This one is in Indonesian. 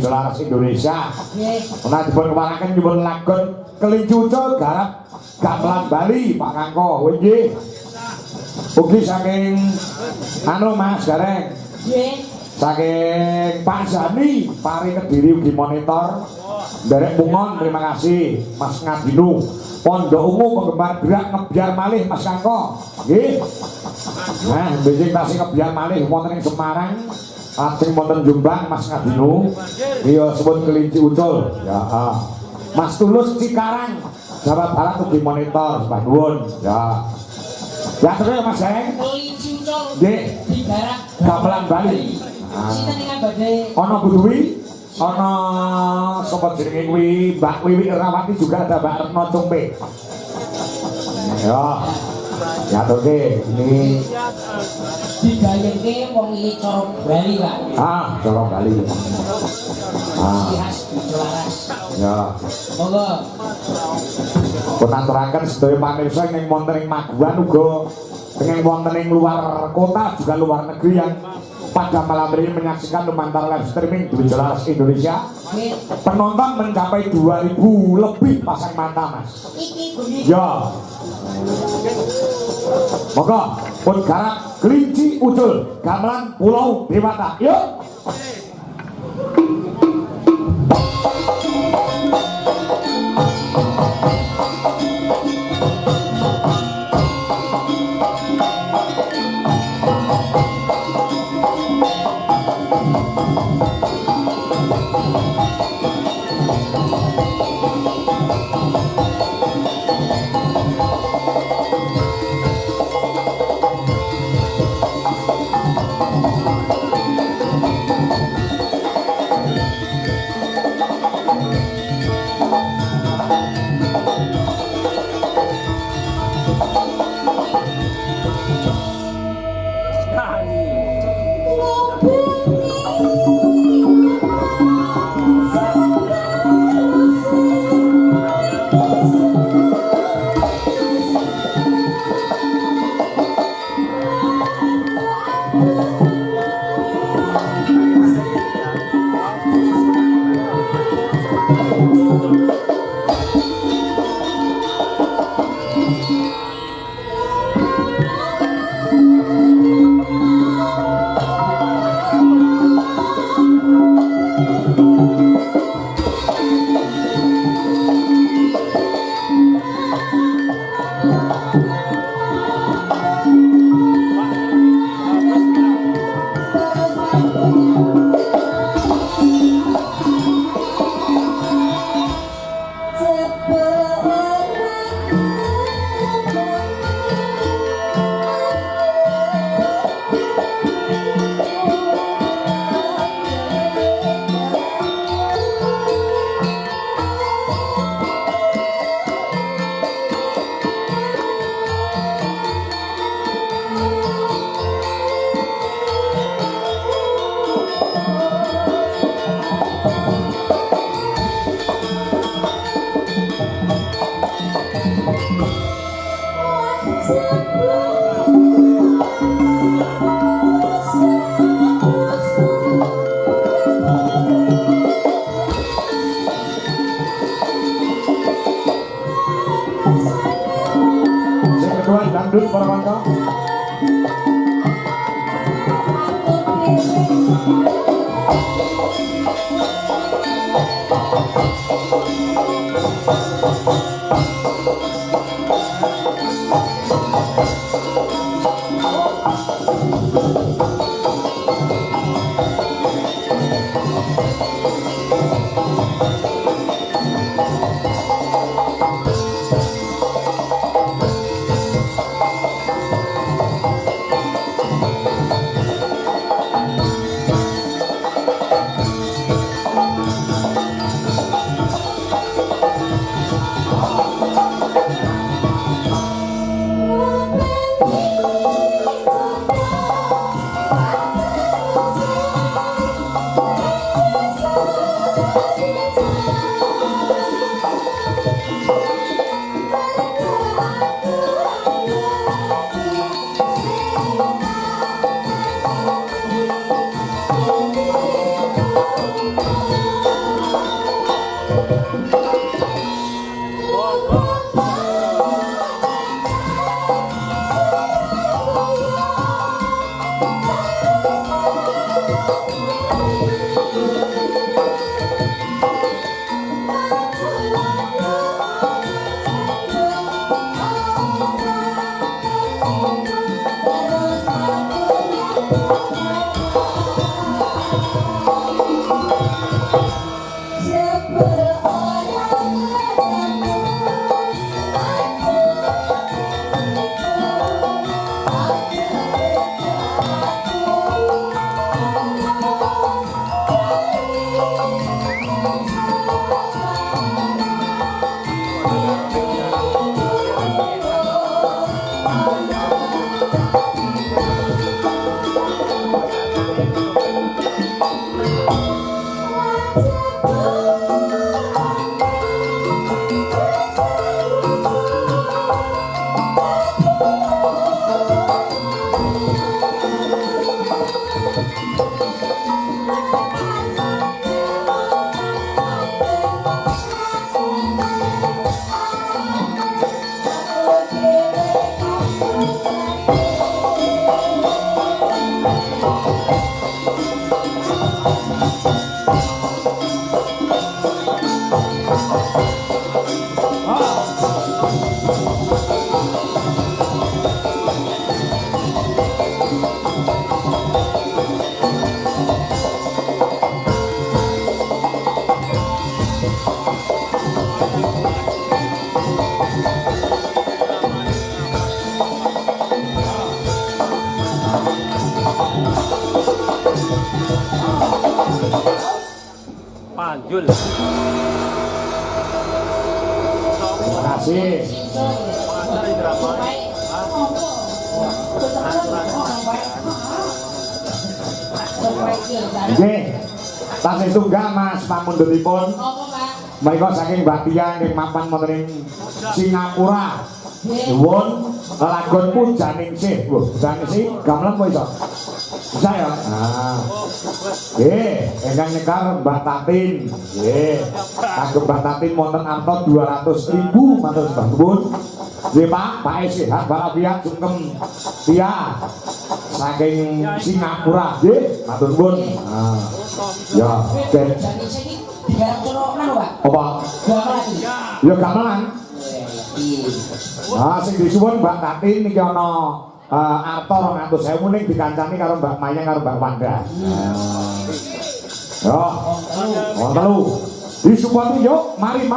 Jelaras Indonesia. Nah dipun kemarakan dipun lagon Kelinci Ucul garap gamelan Bali Pak Kangko. Nggih. Ugi saking anu Mas Gareng. Nggih. Saking Pak Zani Pari Kediri ugi monitor. Derek Bungon terima kasih Mas Ngadinu. Pondok Ungu penggemar berak ngebiar malih Mas Kangko. Nggih. Nah, besok tasih ngebiar malih wonten ing Semarang. Ajeng wonten Jombang Mas Ngadinu. Iya sebut Kelinci Ucul. Ya. Mas Tulus Cikarang. Jawa Barat ugi monitor, Pak Nuwun. Ya. Ya terus Mas Heng. Kelinci Ucul. Nggih. Di Barat Gamelan Bali. Sinten ing abade? Ana Budwi, ana sapa jenenge kuwi Mbak Wiwi Rawati juga ada Mbak Retno Cumpe. Ya. Ya toke ini Digayengke wong iki cara Bali, Pak. cara Bali. Khas Jelaras. Ya. Monggo. Penaturaken sedaya pamirsa ing wonten ing Maguan uga ing wonten ing luar kota juga luar negeri yang pada malam ini menyaksikan lumantar live streaming di Jelaras Indonesia. Penonton mencapai 2000 lebih pasang mata Mas. Ya. Moga pun garap Kelinci Ucul gamelan Pulau Dewata. Yuk. Dangdut para mangga. Jul. Terima kasih. Oke, tasih tunggal Mas pamundhutipun. Mereka saking Batia yang mapan wonten Singapura. Nuwun lagon pujaning sih, pujaning sih gamelan kok iso. Bisa ya? Nah. Ingkang nyekar Mbak Tatin. Kagem Mbak Tatin wonten arta 200.000 matur sembah nuwun. Nggih Pak sehat walafiat sungkem Tia saking Singapura. Nggih, matur nuwun. Nah. Ya, ben apa? Ya gamelan. Ah sing disuwun Mbak Tatin niki ana arta 200.000 ning dikancani karo Mbak Mayang karo Mbak Wanda. Yo. Wong telu. Disuwun yuk, mari